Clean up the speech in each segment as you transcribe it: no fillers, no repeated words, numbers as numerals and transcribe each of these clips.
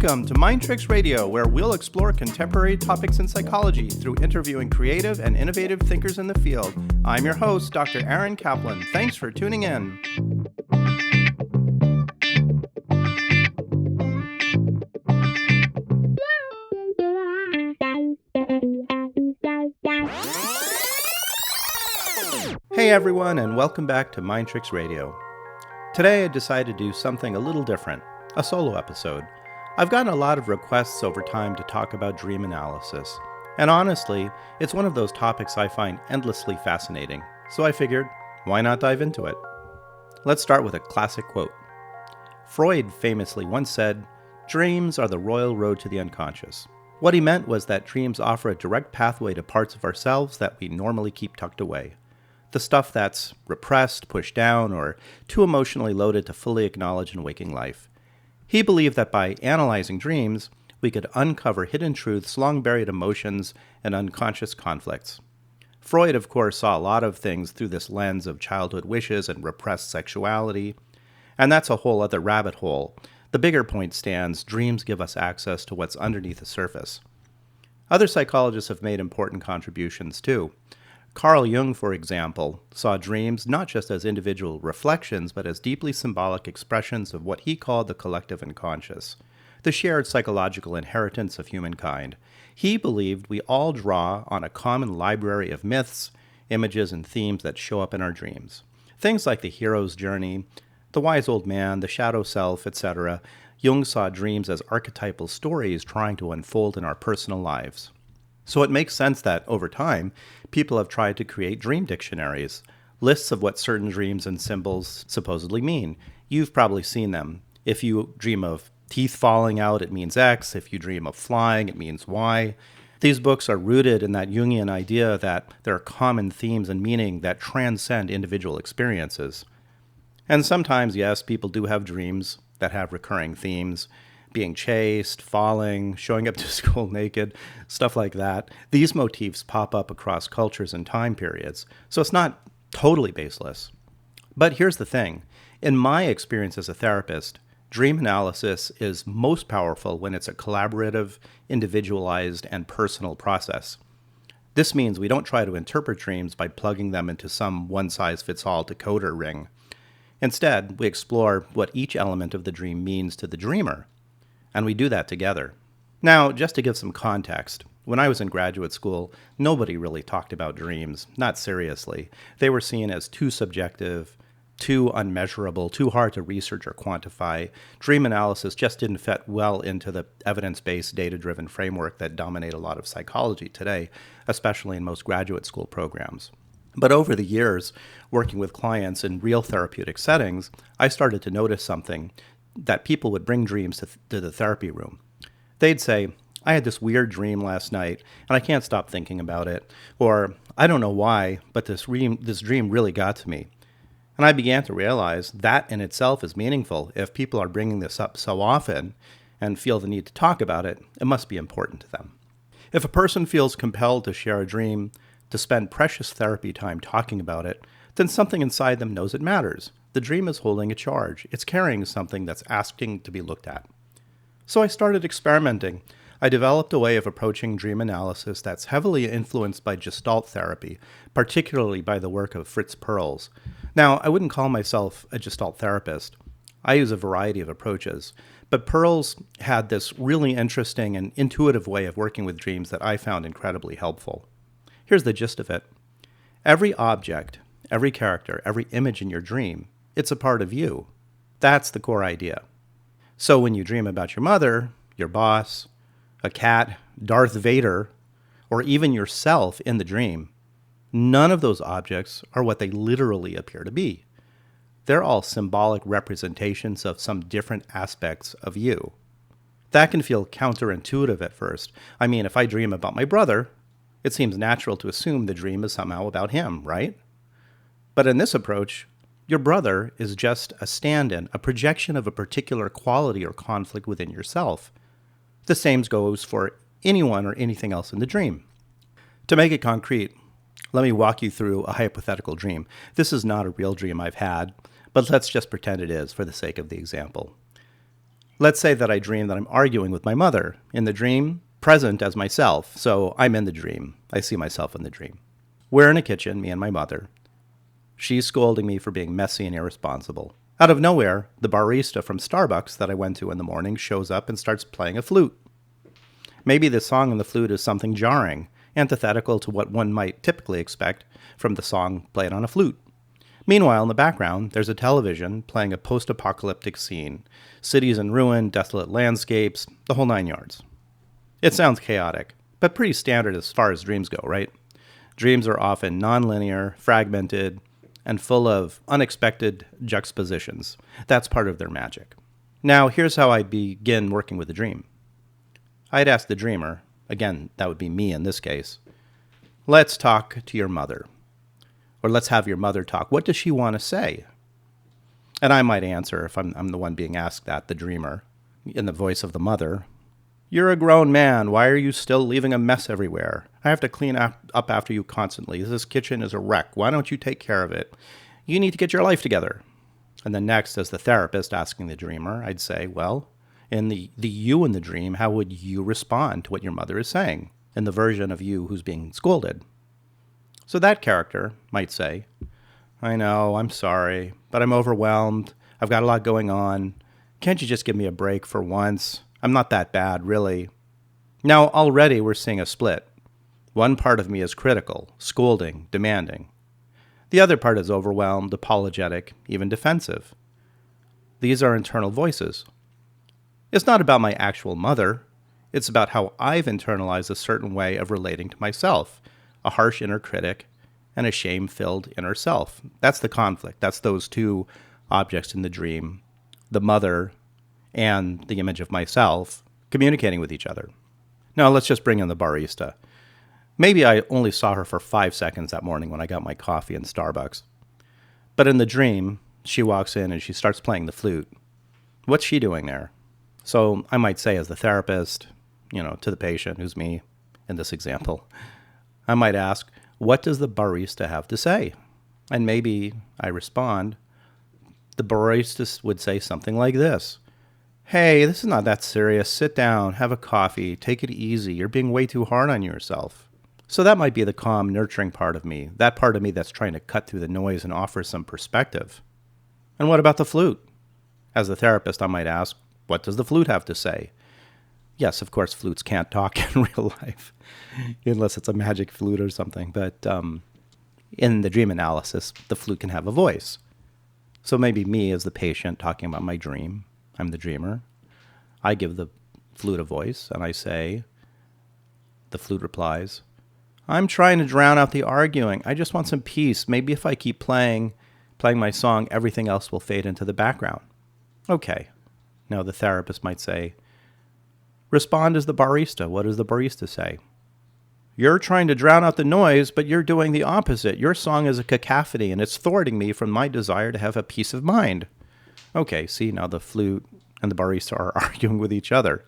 Welcome to Mind Tricks Radio, where we'll explore contemporary topics in psychology through interviewing creative and innovative thinkers in the field. I'm your host, Dr. Aaron Kaplan. Thanks for tuning in. Hey everyone, and welcome back to Mind Tricks Radio. Today I decided to do something a little different, a solo episode. I've gotten a lot of requests over time to talk about dream analysis, and honestly, it's one of those topics I find endlessly fascinating, so I figured, why not dive into it? Let's start with a classic quote. Freud famously once said, "Dreams are the royal road to the unconscious." What he meant was that dreams offer a direct pathway to parts of ourselves that we normally keep tucked away. The stuff that's repressed, pushed down, or too emotionally loaded to fully acknowledge in waking life. He believed that by analyzing dreams, we could uncover hidden truths, long-buried emotions, and unconscious conflicts. Freud, of course, saw a lot of things through this lens of childhood wishes and repressed sexuality, and that's a whole other rabbit hole. The bigger point stands, dreams give us access to what's underneath the surface. Other psychologists have made important contributions, too. Carl Jung, for example, saw dreams not just as individual reflections, but as deeply symbolic expressions of what he called the collective unconscious, the shared psychological inheritance of humankind. He believed we all draw on a common library of myths, images, and themes that show up in our dreams. Things like the hero's journey, the wise old man, the shadow self, etc. Jung saw dreams as archetypal stories trying to unfold in our personal lives. So it makes sense that, over time, people have tried to create dream dictionaries, lists of what certain dreams and symbols supposedly mean. You've probably seen them. If you dream of teeth falling out, it means X. If you dream of flying, it means Y. These books are rooted in that Jungian idea that there are common themes and meaning that transcend individual experiences. And sometimes, yes, people do have dreams that have recurring themes. Being chased, falling, showing up to school naked, stuff like that. These motifs pop up across cultures and time periods, so it's not totally baseless. But here's the thing. In my experience as a therapist, dream analysis is most powerful when it's a collaborative, individualized, and personal process. This means we don't try to interpret dreams by plugging them into some one-size-fits-all decoder ring. Instead, we explore what each element of the dream means to the dreamer. And we do that together. Now, just to give some context, when I was in graduate school, nobody really talked about dreams, not seriously. They were seen as too subjective, too unmeasurable, too hard to research or quantify. Dream analysis just didn't fit well into the evidence-based, data-driven framework that dominate a lot of psychology today, especially in most graduate school programs. But over the years, working with clients in real therapeutic settings, I started to notice something, that people would bring dreams to the therapy room. They'd say, "I had this weird dream last night, and I can't stop thinking about it." Or, "I don't know why, but this dream really got to me." And I began to realize that in itself is meaningful. If people are bringing this up so often and feel the need to talk about it, it must be important to them. If a person feels compelled to share a dream, to spend precious therapy time talking about it, then something inside them knows it matters. The dream is holding a charge. It's carrying something that's asking to be looked at. So I started experimenting. I developed a way of approaching dream analysis that's heavily influenced by Gestalt therapy, particularly by the work of Fritz Perls. Now, I wouldn't call myself a Gestalt therapist. I use a variety of approaches, but Perls had this really interesting and intuitive way of working with dreams that I found incredibly helpful. Here's the gist of it. Every object, every character, every image in your dream, it's a part of you. That's the core idea. So when you dream about your mother, your boss, a cat, Darth Vader, or even yourself in the dream, none of those objects are what they literally appear to be. They're all symbolic representations of some different aspects of you. That can feel counterintuitive at first. I mean, if I dream about my brother, it seems natural to assume the dream is somehow about him, right? But in this approach, your brother is just a stand-in, a projection of a particular quality or conflict within yourself. The same goes for anyone or anything else in the dream. To make it concrete, let me walk you through a hypothetical dream. This is not a real dream I've had, but let's just pretend it is for the sake of the example. Let's say that I dream that I'm arguing with my mother. In the dream, present as myself, so I'm in the dream. I see myself in the dream. We're in a kitchen, me and my mother. She's scolding me for being messy and irresponsible. Out of nowhere, the barista from Starbucks that I went to in the morning shows up and starts playing a flute. Maybe the song on the flute is something jarring, antithetical to what one might typically expect from the song played on a flute. Meanwhile, in the background, there's a television playing a post-apocalyptic scene. Cities in ruin, desolate landscapes, the whole 9 yards. It sounds chaotic, but pretty standard as far as dreams go, right? Dreams are often non-linear, fragmented, and full of unexpected juxtapositions. That's part of their magic. Now, here's how I begin working with the dream. I'd ask the dreamer, again, that would be me in this case, let's talk to your mother. Or let's have your mother talk. What does she want to say? And I might answer, if I'm the one being asked that, the dreamer, in the voice of the mother. You're a grown man. Why are you still leaving a mess everywhere? I have to clean up after you constantly. This kitchen is a wreck. Why don't you take care of it? You need to get your life together. And then next, as the therapist asking the dreamer, I'd say, well, in the you in the dream, how would you respond to what your mother is saying in the version of you who's being scolded? So that character might say, I know, I'm sorry, but I'm overwhelmed. I've got a lot going on. Can't you just give me a break for once? I'm not that bad, really. Now, already we're seeing a split. One part of me is critical, scolding, demanding. The other part is overwhelmed, apologetic, even defensive. These are internal voices. It's not about my actual mother. It's about how I've internalized a certain way of relating to myself, a harsh inner critic, and a shame-filled inner self. That's the conflict. That's those two objects in the dream, the mother and the image of myself, communicating with each other. Now, let's just bring in the barista. Maybe I only saw her for 5 seconds that morning when I got my coffee in Starbucks. But in the dream, she walks in and she starts playing the flute. What's she doing there? So I might say as the therapist, to the patient, who's me in this example, I might ask, what does the barista have to say? And maybe I respond, the barista would say something like this. Hey, this is not that serious. Sit down, have a coffee, take it easy. You're being way too hard on yourself. So that might be the calm, nurturing part of me, that part of me that's trying to cut through the noise and offer some perspective. And what about the flute? As the therapist, I might ask, what does the flute have to say? Yes, of course, flutes can't talk in real life, unless it's a magic flute or something. But in the dream analysis, the flute can have a voice. So maybe me as the patient talking about my dream, I'm the dreamer. I give the flute a voice, and I say, the flute replies, I'm trying to drown out the arguing. I just want some peace. Maybe if I keep playing my song, everything else will fade into the background. Okay. Now the therapist might say, respond as the barista. What does the barista say? You're trying to drown out the noise, but you're doing the opposite. Your song is a cacophony, and it's thwarting me from my desire to have a peace of mind. Okay, see, now the flute and the barista are arguing with each other.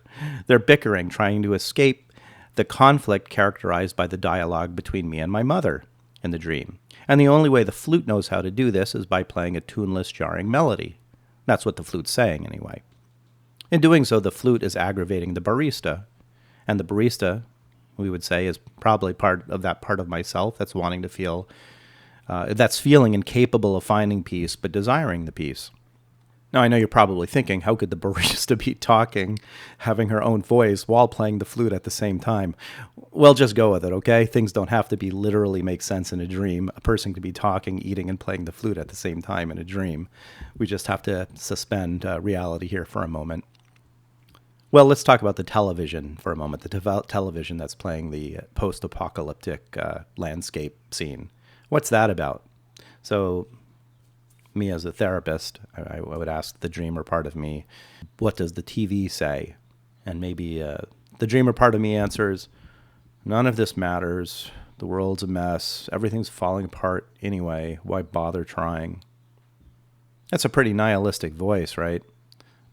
They're bickering, trying to escape the conflict characterized by the dialogue between me and my mother in the dream. And the only way the flute knows how to do this is by playing a tuneless, jarring melody. That's what the flute's saying, anyway. In doing so, the flute is aggravating the barista. And the barista, we would say, is probably part of that part of myself that's wanting to feel, that's feeling incapable of finding peace, but desiring the peace. Now, I know you're probably thinking, how could the barista be talking, having her own voice while playing the flute at the same time? Well, just go with it, okay? Things don't have to be literally make sense in a dream. A person can be talking, eating, and playing the flute at the same time in a dream. We just have to suspend reality here for a moment. Well, let's talk about the television for a moment, the television that's playing the post-apocalyptic landscape scene. What's that about? So me as a therapist, I would ask the dreamer part of me, what does the TV say? And maybe the dreamer part of me answers, none of this matters. The world's a mess. Everything's falling apart anyway. Why bother trying? That's a pretty nihilistic voice, right?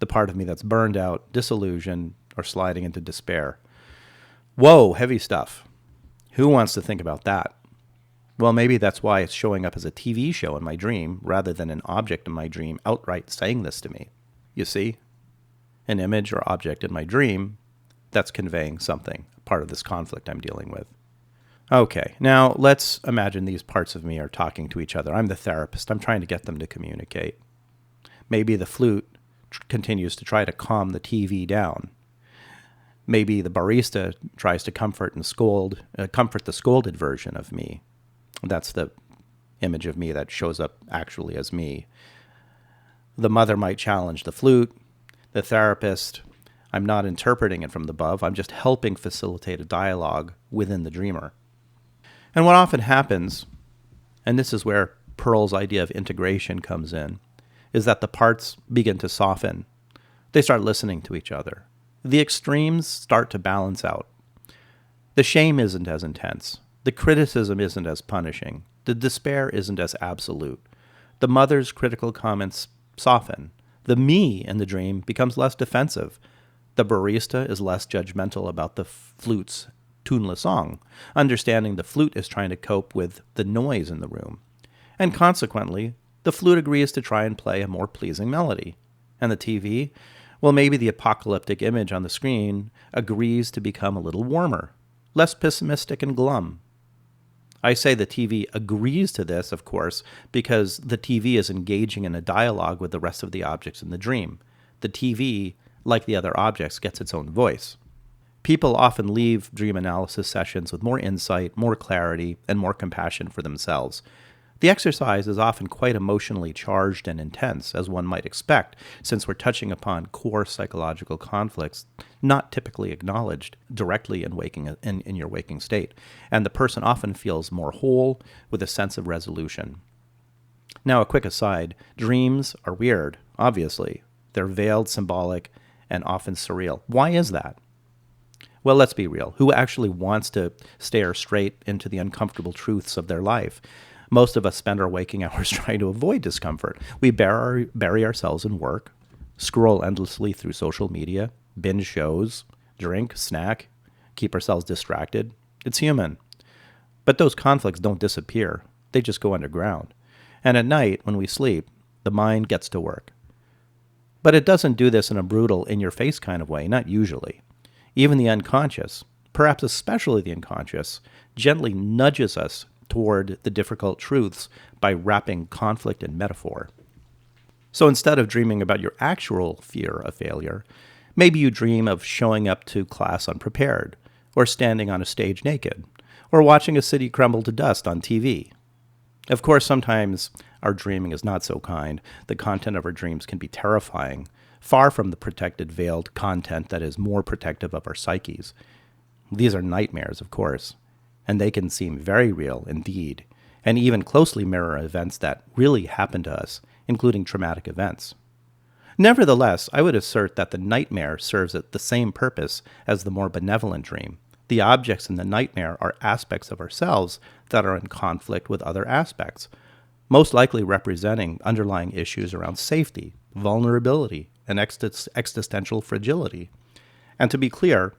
The part of me that's burned out, disillusioned, or sliding into despair. Whoa, heavy stuff. Who wants to think about that? Well, maybe that's why it's showing up as a TV show in my dream rather than an object in my dream outright saying this to me. You see? an image or object in my dream that's conveying something, part of this conflict I'm dealing with. Okay, now let's imagine these parts of me are talking to each other. I'm the therapist. I'm trying to get them to communicate. Maybe the flute continues to try to calm the TV down. Maybe the barista tries to comfort the scolded version of me. That's the image of me that shows up actually as me. The mother might challenge the flute. The therapist, I'm not interpreting it from the above. I'm just helping facilitate a dialogue within the dreamer. And what often happens, and this is where Perls' idea of integration comes in, is that the parts begin to soften. They start listening to each other. The extremes start to balance out. The shame isn't as intense. The criticism isn't as punishing. The despair isn't as absolute. The mother's critical comments soften. The me in the dream becomes less defensive. The barista is less judgmental about the flute's tuneless song, understanding the flute is trying to cope with the noise in the room. And consequently, the flute agrees to try and play a more pleasing melody. And the TV, well, maybe the apocalyptic image on the screen agrees to become a little warmer, less pessimistic and glum. I say the TV agrees to this, of course, because the TV is engaging in a dialogue with the rest of the objects in the dream. The TV, like the other objects, gets its own voice. People often leave dream analysis sessions with more insight, more clarity, and more compassion for themselves. The exercise is often quite emotionally charged and intense, as one might expect, since we're touching upon core psychological conflicts not typically acknowledged directly in your waking state, and the person often feels more whole with a sense of resolution. Now, a quick aside, dreams are weird, obviously. They're veiled, symbolic, and often surreal. Why is that? Well, let's be real. Who actually wants to stare straight into the uncomfortable truths of their life? Most of us spend our waking hours trying to avoid discomfort. We bury ourselves in work, scroll endlessly through social media, binge shows, drink, snack, keep ourselves distracted. It's human. But those conflicts don't disappear. They just go underground. And at night, when we sleep, the mind gets to work. But it doesn't do this in a brutal, in-your-face kind of way, not usually. Even the unconscious, perhaps especially the unconscious, gently nudges us toward the difficult truths by wrapping conflict in metaphor. So instead of dreaming about your actual fear of failure, maybe you dream of showing up to class unprepared, or standing on a stage naked, or watching a city crumble to dust on TV. Of course, sometimes our dreaming is not so kind. The content of our dreams can be terrifying, far from the protected, veiled content that is more protective of our psyches. These are nightmares, of course, and they can seem very real indeed, and even closely mirror events that really happen to us, including traumatic events. Nevertheless, I would assert that the nightmare serves the same purpose as the more benevolent dream. The objects in the nightmare are aspects of ourselves that are in conflict with other aspects, most likely representing underlying issues around safety, vulnerability, and existential fragility. And to be clear,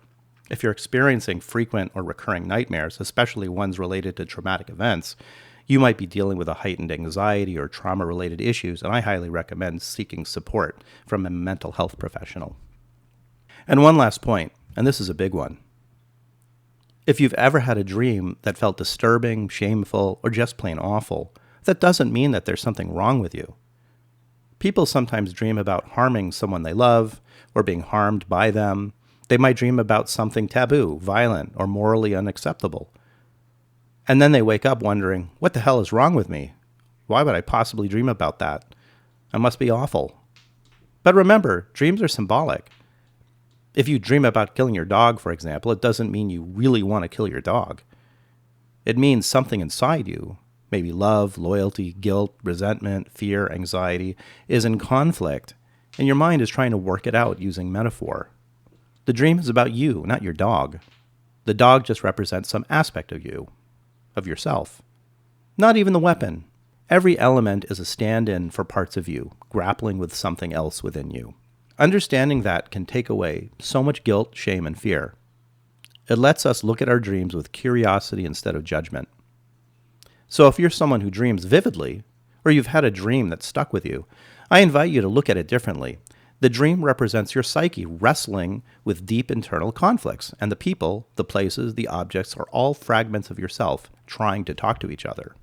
if you're experiencing frequent or recurring nightmares, especially ones related to traumatic events, you might be dealing with a heightened anxiety or trauma-related issues, and I highly recommend seeking support from a mental health professional. And one last point, and this is a big one. If you've ever had a dream that felt disturbing, shameful, or just plain awful, that doesn't mean that there's something wrong with you. People sometimes dream about harming someone they love or being harmed by them. They might dream about something taboo, violent, or morally unacceptable. And then they wake up wondering, what the hell is wrong with me? Why would I possibly dream about that? I must be awful. But remember, dreams are symbolic. If you dream about killing your dog, for example, it doesn't mean you really want to kill your dog. It means something inside you, maybe love, loyalty, guilt, resentment, fear, anxiety, is in conflict, and your mind is trying to work it out using metaphor. The dream is about you, not your dog. The dog just represents some aspect of you, of yourself. Not even the weapon. Every element is a stand-in for parts of you, grappling with something else within you. Understanding that can take away so much guilt, shame, and fear. It lets us look at our dreams with curiosity instead of judgment. So if you're someone who dreams vividly, or you've had a dream that stuck with you, I invite you to look at it differently. The dream represents your psyche wrestling with deep internal conflicts, and the people, the places, the objects are all fragments of yourself trying to talk to each other.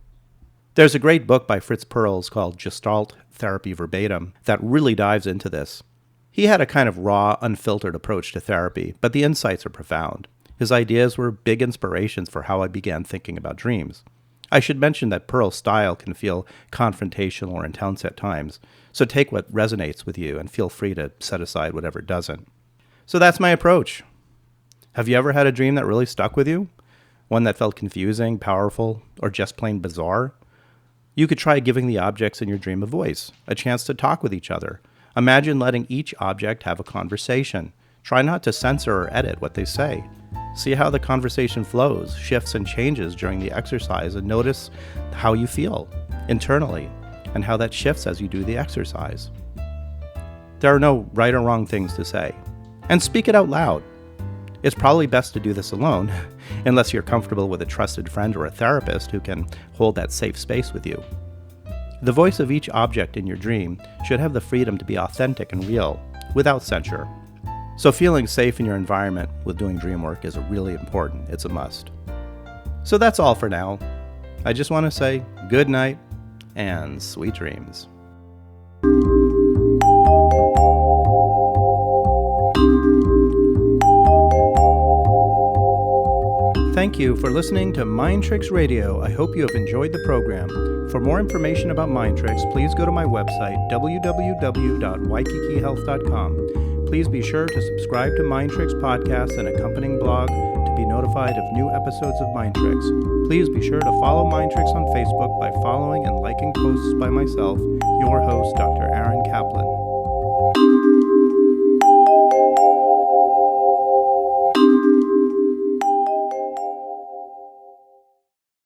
There's a great book by Fritz Perls called Gestalt Therapy Verbatim that really dives into this. He had a kind of raw, unfiltered approach to therapy, but the insights are profound. His ideas were big inspirations for how I began thinking about dreams. I should mention that Perl's style can feel confrontational or intense at times, so take what resonates with you and feel free to set aside whatever doesn't. So that's my approach. Have you ever had a dream that really stuck with you? One that felt confusing, powerful, or just plain bizarre? You could try giving the objects in your dream a voice, a chance to talk with each other. Imagine letting each object have a conversation. Try not to censor or edit what they say. See how the conversation flows, shifts, and changes during the exercise, and notice how you feel internally and how that shifts as you do the exercise. There are no right or wrong things to say. And speak it out loud. It's probably best to do this alone, unless you're comfortable with a trusted friend or a therapist who can hold that safe space with you. The voice of each object in your dream should have the freedom to be authentic and real, without censure. So feeling safe in your environment with doing dream work is really important. It's a must. So that's all for now. I just want to say good night and sweet dreams. Thank you for listening to Mind Tricks Radio. I hope you have enjoyed the program. For more information about Mind Tricks, please go to my website, www.waikikihealth.com. Please be sure to subscribe to Mind Tricks podcast and accompanying blog to be notified of new episodes of Mind Tricks. Please be sure to follow Mind Tricks on Facebook by following and liking posts by myself, your host, Dr. Aaron Kaplan.